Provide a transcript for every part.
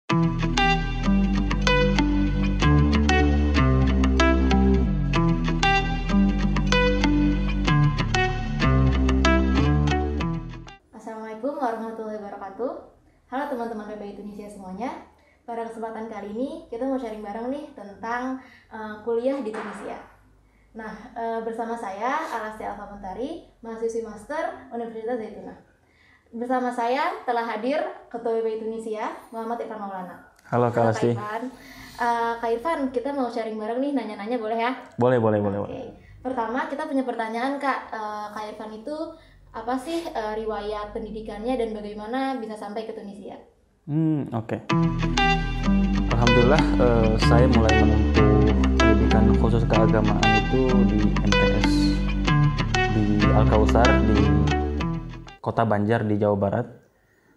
Assalamualaikum warahmatullahi wabarakatuh. Halo teman-teman PPI Tunisia semuanya. Pada kesempatan kali ini kita mau sharing bareng nih tentang kuliah di Tunisia. Nah, bersama saya Alastia Alfamuntari, mahasiswi master Universitas Zaytuna. Bersama saya telah hadir Ketua PPI Tunisia, Muhammad Irfan Maulana. Halo Kak Lasti. Kak Irfan, kita mau sharing bareng nih, nanya-nanya boleh ya? Boleh. Oke. Pertama kita punya pertanyaan Kak. Kak Irfan itu apa sih riwayat pendidikannya dan bagaimana bisa sampai ke Tunisia? Oke. Alhamdulillah saya mulai menempuh pendidikan khusus keagamaan itu di MTS di Al-Kautsar di Kota Banjar di Jawa Barat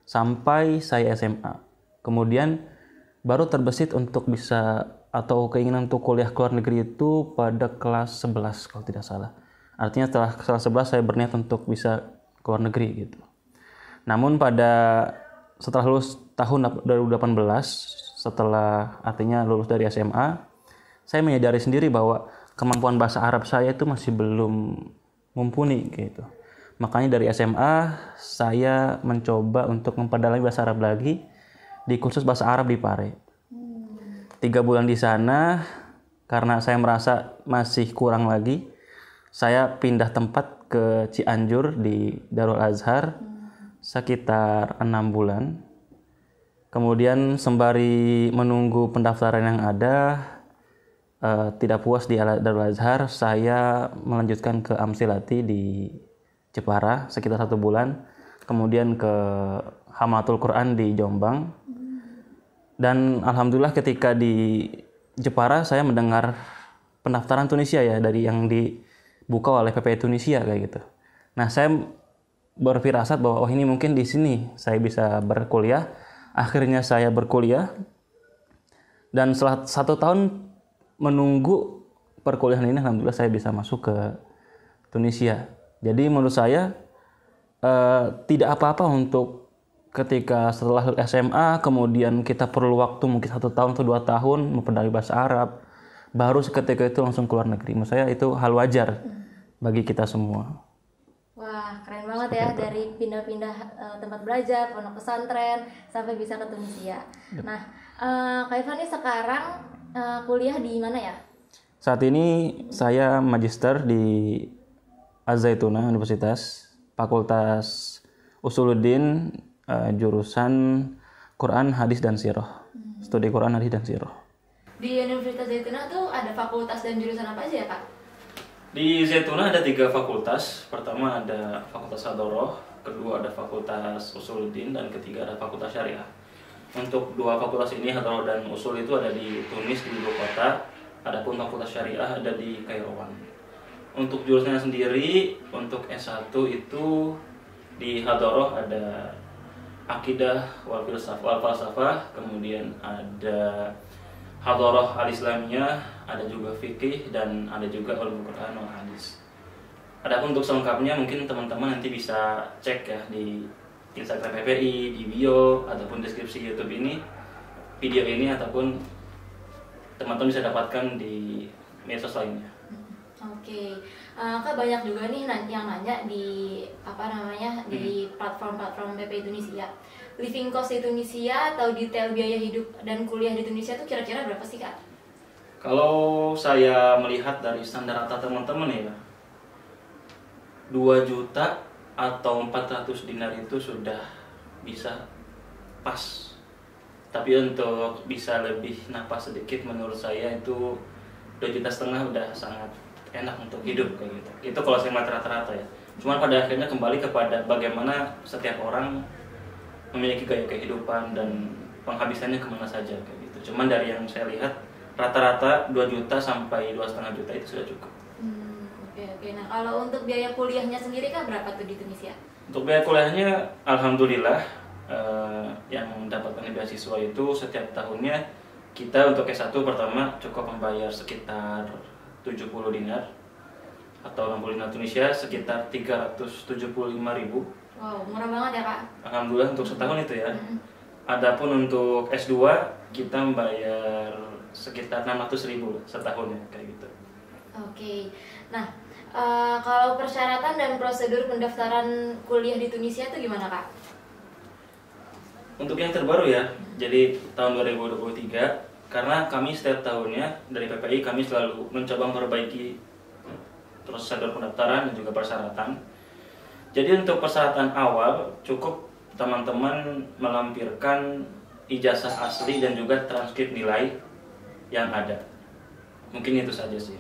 sampai saya SMA. Kemudian baru terbesit untuk bisa atau keinginan untuk kuliah ke luar negeri itu pada kelas 11 kalau tidak salah. Artinya setelah kelas 11 saya berniat untuk bisa ke luar negeri gitu. Namun setelah lulus tahun 2018, setelah artinya lulus dari SMA, saya menyadari sendiri bahwa kemampuan bahasa Arab saya itu masih belum mumpuni gitu. Makanya dari SMA saya mencoba untuk memperdalami bahasa Arab lagi di kursus bahasa Arab di Pare. 3 bulan di sana, karena saya merasa masih kurang lagi, saya pindah tempat ke Cianjur di Darul Azhar sekitar 6 bulan. Kemudian sembari menunggu pendaftaran yang ada, tidak puas di Darul Azhar, saya melanjutkan ke Amsilati di Jepara sekitar 1 bulan. Kemudian ke Hamatul Quran di Jombang. Dan alhamdulillah ketika di Jepara saya mendengar pendaftaran Tunisia ya, dari yang dibuka oleh PPI Tunisia kayak gitu. Nah, saya berfirasat bahwa ini mungkin di sini saya bisa berkuliah. Akhirnya saya berkuliah dan setelah 1 tahun menunggu perkuliahan ini, alhamdulillah saya bisa masuk ke Tunisia. Jadi menurut saya tidak apa-apa untuk ketika setelah SMA kemudian kita perlu waktu mungkin 1 tahun atau 2 tahun mempelajari bahasa Arab, baru seketika itu langsung keluar negeri. Menurut saya itu hal wajar bagi kita semua. Wah, keren banget ya, dari pindah-pindah tempat belajar, pondok pesantren sampai bisa ke Tunisia. Nah, Kak Irfan ini sekarang kuliah di mana ya? Saat ini saya magister di Az-Zaytuna Universitas, Fakultas Usuluddin, jurusan Quran, Hadis dan Sirah. Studi Quran, Hadis dan Sirah. Di Universitas Zaytuna tuh ada fakultas dan jurusan apa aja ya, Kak? Di Zaytuna ada 3 fakultas. Pertama ada Fakultas Hadoroh, kedua ada Fakultas Usuluddin, dan ketiga ada Fakultas Syariah. Untuk 2 fakultas ini, Hadoroh dan Usul, itu ada di Tunis, di ibu kota. Adapun Fakultas Syariah ada di Kairouan. Untuk jurusannya sendiri, untuk S1 itu di Hadoroh ada Akidah wal Falsafah, kemudian ada Hadoroh al-Islamiyah, ada juga fikih, dan ada juga ulumul Quran wal Hadis. Adapun untuk selengkapnya mungkin teman-teman nanti bisa cek ya di Instagram PPI, di bio ataupun deskripsi YouTube ini, video ini, ataupun teman-teman bisa dapatkan di medsos lainnya. Oke. Kak, banyak juga nih yang nanya di di platform-platform PPI Tunisia. Living cost di Tunisia atau detail biaya hidup dan kuliah di Tunisia itu kira-kira berapa sih, Kak? Kalau saya melihat dari standar rata teman-teman ya, 2 juta atau 400 dinar itu sudah bisa pas. Tapi untuk bisa lebih napas sedikit, menurut saya itu 2,5 juta udah sangat enak untuk hidup kayak gitu. Itu kalau saya melihat rata-rata ya. Cuman pada akhirnya kembali kepada bagaimana setiap orang memiliki gaya kehidupan dan penghabisannya kemana saja kayak gitu. Cuman dari yang saya lihat rata-rata 2 juta sampai 2,5 juta itu sudah cukup. Oke. Nah, kalau untuk biaya kuliahnya sendiri kan berapa tuh di Tunisia? Untuk biaya kuliahnya alhamdulillah yang mendapatkan beasiswa itu setiap tahunnya kita untuk S1 pertama cukup membayar sekitar 70 dinar atau 60 dinar Tunisia, sekitar 375.000. Wow, murah banget ya, Kak? Alhamdulillah untuk setahun itu ya. Adapun untuk S2 kita membayar sekitar 600.000 setahun ya, kayak gitu. Oke. Nah, kalau persyaratan dan prosedur pendaftaran kuliah di Tunisia itu gimana, Kak? Untuk yang terbaru ya, jadi tahun 2023, karena kami setiap tahunnya dari PPI kami selalu mencoba memperbaiki prosedur pendaftaran dan juga persyaratan. Jadi untuk persyaratan awal cukup teman-teman melampirkan ijazah asli dan juga transkrip nilai yang ada. Mungkin itu saja sih.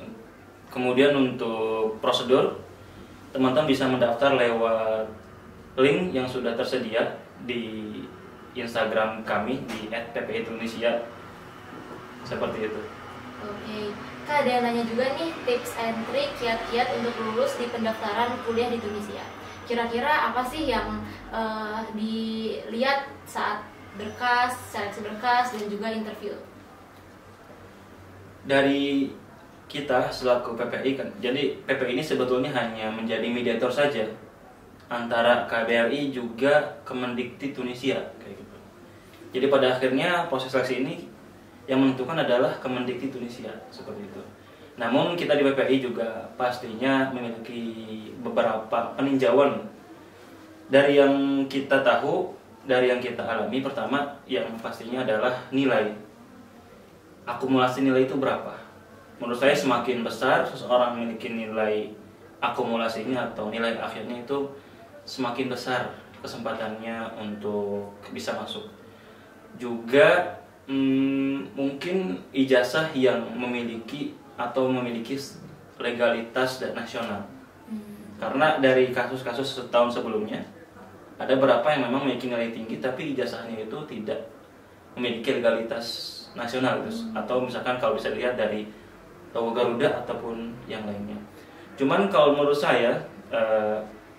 Kemudian untuk prosedur, teman-teman bisa mendaftar lewat link yang sudah tersedia di Instagram kami di @ppi_tunisia. Seperti itu. Oke. Kak, ada yang nanya juga nih tips and trick kiat-kiat untuk lulus di pendaftaran kuliah di Tunisia. Kira-kira apa sih yang dilihat saat berkas, seleksi berkas, dan juga interview? Dari kita selaku PPI kan, jadi PPI ini sebetulnya hanya menjadi mediator saja antara KBRI juga Kemendikti Tunisia kayak gitu. Jadi pada akhirnya proses seleksi ini yang menentukan adalah Kemendikti Tunisia seperti itu. Namun kita di PPI juga pastinya memiliki beberapa peninjauan dari yang kita tahu, dari yang kita alami. Pertama yang pastinya adalah nilai. Akumulasi nilai itu berapa? Menurut saya semakin besar seseorang memiliki nilai akumulasinya atau nilai akhirnya itu semakin besar kesempatannya untuk bisa masuk. Juga mungkin ijazah yang memiliki legalitas dan nasional. Karena dari kasus-kasus setahun sebelumnya ada beberapa yang memang memiliki nilai tinggi tapi ijazahnya itu tidak memiliki legalitas nasional gitu. Atau misalkan kalau bisa dilihat dari logo Garuda ataupun yang lainnya. Cuman kalau menurut saya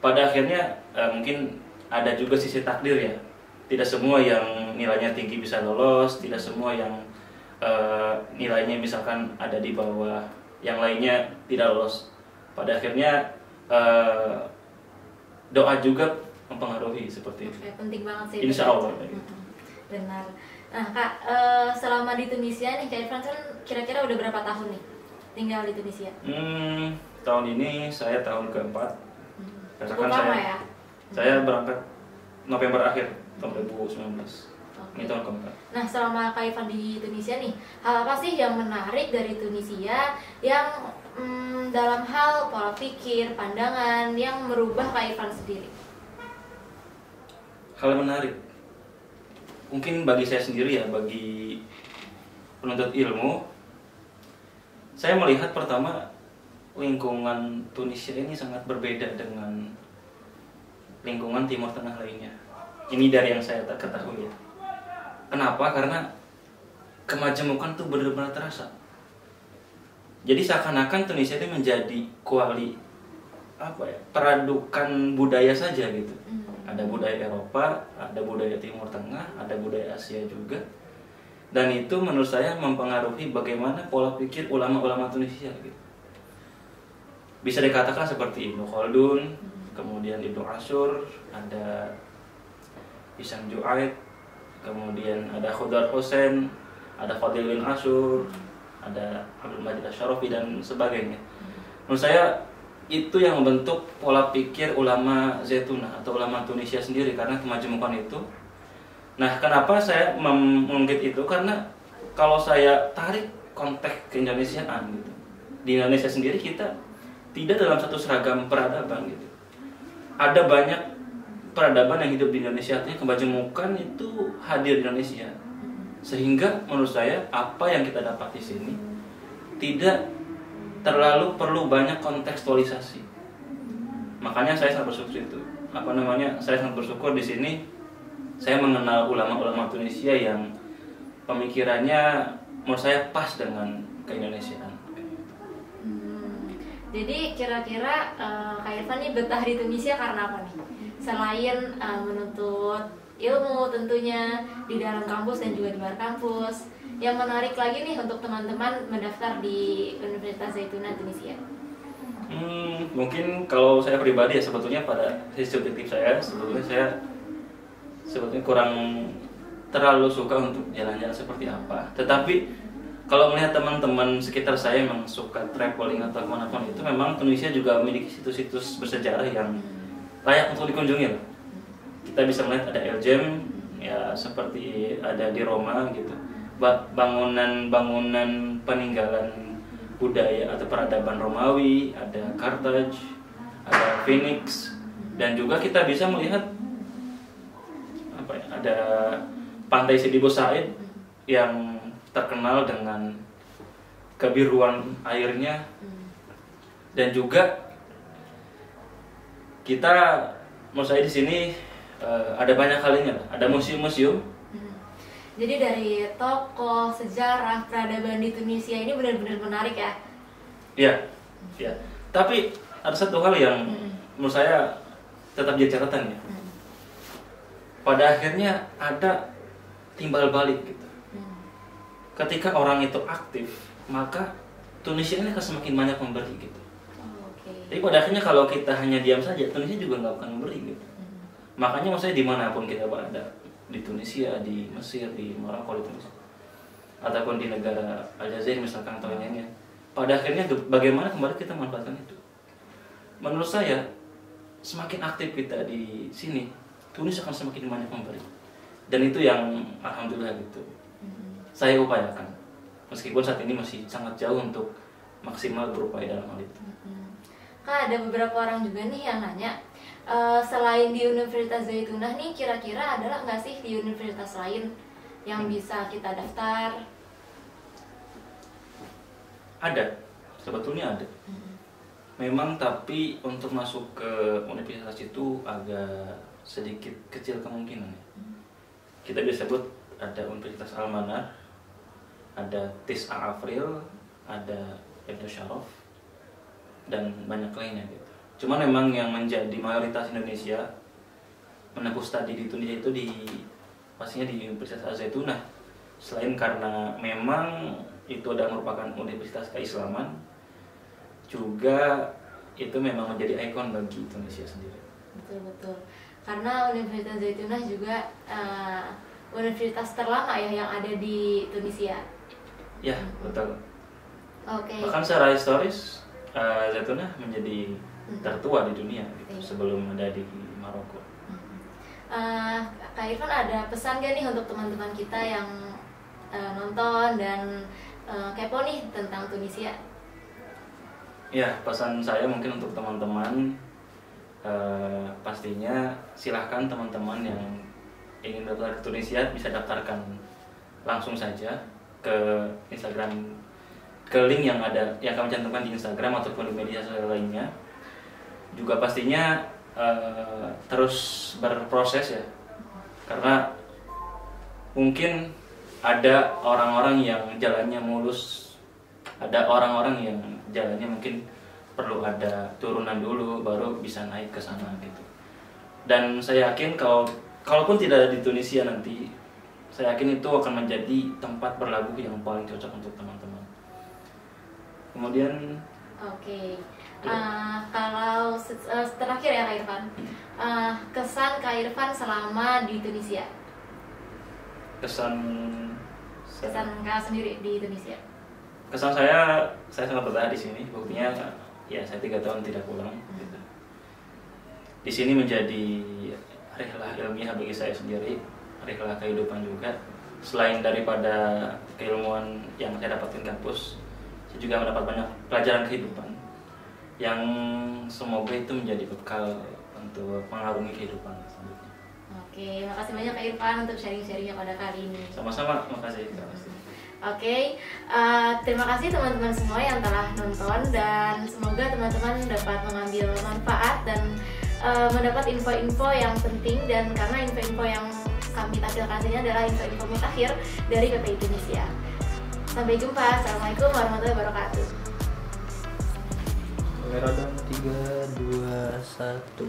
pada akhirnya mungkin ada juga sisi takdir ya. Tidak semua yang nilainya tinggi bisa lolos, tidak semua yang nilainya misalkan ada di bawah yang lainnya tidak lolos. Pada akhirnya doa juga mempengaruhi seperti itu. Penting banget sih. Insya Allah. Benar. Nah Kak, selama di Tunisia nih, Kak Irfan kan kira-kira udah berapa tahun nih tinggal di Tunisia? Tahun ini saya tahun keempat. Cukup lama ya? Saya berangkat November akhir tahun 2019. Ini tahun keempat. Nah, selama Kak Irfan di Tunisia nih, hal apa sih yang menarik dari Tunisia yang dalam hal pola pikir, pandangan yang merubah Kak Irfan sendiri? Hal yang menarik, mungkin bagi saya sendiri ya, bagi penuntut ilmu, saya melihat pertama lingkungan Tunisia ini sangat berbeda dengan lingkungan Timur Tengah lainnya. Ini dari yang saya ketahui ya. Kenapa? Karena kemajemukan tuh benar-benar terasa. Jadi seakan-akan Tunisia itu menjadi peradukan budaya saja gitu. Ada budaya Eropa, ada budaya Timur Tengah, ada budaya Asia juga. Dan itu menurut saya mempengaruhi bagaimana pola pikir ulama-ulama Tunisia gitu. Bisa dikatakan seperti Ibnu Khaldun, kemudian Ibnu Ashur, ada Hisham Ju'aid, kemudian ada Khudar Hussein, ada Fadil bin Ashur, ada Abdul Majid Asy-Syarafi dan sebagainya. Menurut saya itu yang membentuk pola pikir ulama Zaitunah atau ulama Tunisia sendiri karena kemajemukan itu. Nah, kenapa saya mengungkit itu? Karena kalau saya tarik konteks keindonesiaan gitu. Di Indonesia sendiri kita tidak dalam satu seragam peradaban gitu. Ada banyak peradaban yang hidup di Indonesia, artinya kemajemukan itu hadir di Indonesia. Sehingga menurut saya apa yang kita dapat di sini tidak terlalu perlu banyak kontekstualisasi. Makanya saya sangat bersyukur itu. Saya sangat bersyukur di sini saya mengenal ulama-ulama Tunisia yang pemikirannya menurut saya pas dengan keindonesiaan. Jadi kira-kira Kak Irfan nih betah di Tunisia karena apa nih? Selain menuntut ilmu tentunya di dalam kampus dan juga di luar kampus, yang menarik lagi nih untuk teman-teman mendaftar di Universitas Zaitunah Tunisia. Mungkin kalau saya pribadi ya sebetulnya pada sisi subjektif saya sebetulnya kurang terlalu suka untuk jalan-jalan seperti apa. Tetapi kalau melihat teman-teman sekitar saya yang suka traveling atau kemanapun itu, memang Tunisia juga memiliki situs-situs bersejarah yang layak untuk dikunjungi. Kita bisa melihat ada El Jem, ya seperti ada di Roma gitu. Bangunan-bangunan peninggalan budaya atau peradaban Romawi, ada Carthage, ada Phoenix, dan juga kita bisa melihat ada pantai Sidi Bou Said yang terkenal dengan kebiruan airnya, dan juga kita menurut saya di sini ada banyak halinya, ada museum-museum. Jadi dari tokoh, sejarah, peradaban di Tunisia ini benar-benar menarik ya. Iya, ya. Tapi ada satu hal yang menurut saya tetap jadi catatan ya. Pada akhirnya ada timbal balik gitu. Ketika orang itu aktif, maka Tunisia ini akan semakin banyak memberi gitu. Jadi pada akhirnya kalau kita hanya diam saja, Tunisia juga nggak akan memberi gitu. Makanya maksudnya dimanapun kita berada, di Tunisia, di Mesir, di Maroko, di Tunisia, ataupun di negara Aljazair misalkan atau lainnya, pada akhirnya bagaimana kembali kita memanfaatkan itu. Menurut saya semakin aktif kita di sini, Tunisia akan semakin banyak memberi, dan itu yang alhamdulillah gitu saya upayakan, meskipun saat ini masih sangat jauh untuk maksimal berupaya dalam hal itu. Kak, ada beberapa orang juga nih yang nanya, selain di Universitas Zaitunah nih, kira-kira ada nggak sih di universitas lain yang bisa kita daftar? Ada, sebetulnya ada. Memang, tapi untuk masuk ke universitas itu agak sedikit kecil kemungkinan. Kita bisa sebut ada Universitas Al-Manar, ada Tis'a Afril, ada Ibnu Syaraf, dan banyak lainnya gitu. Cuman memang yang menjadi mayoritas Indonesia menempuh studi di Tunisia itu pastinya di Universitas Al-Zaitunah. Selain karena memang itu adalah merupakan universitas keislaman, juga itu memang menjadi ikon bagi Tunisia sendiri. Betul. Karena Universitas Zaitunah juga universitas terlama ya yang ada di Tunisia. Ya, betul. Oke. Bahkan secara historis Zaitunah menjadi tertua di dunia gitu, sebelum ada di Maroko. Kak Irfan, ada pesan gak nih untuk teman-teman kita yang nonton dan kepo nih tentang Tunisia? Ya, pesan saya mungkin untuk teman-teman, pastinya silahkan teman-teman yang ingin daftar ke Tunisia bisa daftarkan langsung saja ke Instagram, ke link yang kami cantumkan di Instagram ataupun di media sosial lainnya. Juga pastinya terus berproses ya, karena mungkin ada orang-orang yang jalannya mulus, ada orang-orang yang jalannya mungkin perlu ada turunan dulu baru bisa naik ke sana gitu. Dan saya yakin kalaupun tidak ada di Tunisia nanti, saya yakin itu akan menjadi tempat berlabuh yang paling cocok untuk teman-teman. Kemudian kalau terakhir ya Kak Irfan, kesan Kak Irfan selama di Tunisia? Kesan Kak sendiri di Tunisia? Kesan saya sangat betah di sini. Buktinya ya saya 3 tahun tidak pulang. Gitu. Di sini menjadi rihlah ilmiah bagi saya sendiri, rihlah kehidupan juga. Selain daripada keilmuan yang saya dapatkan kampus, saya juga mendapat banyak pelajaran kehidupan yang semoga itu menjadi bekal untuk mengarungi kehidupan selanjutnya. Oke, makasih banyak Kak Irfan untuk sharing-sharingnya pada kali ini. Sama-sama, makasih. Oke, terima kasih teman-teman semua yang telah nonton, dan semoga teman-teman dapat mengambil manfaat dan mendapat info-info yang penting, dan karena info-info yang kami tampilkan ini adalah info-info mutakhir dari PPI Tunisia. Sampai jumpa. Assalamualaikum warahmatullahi wabarakatuh. Kamera 3, 2, 1.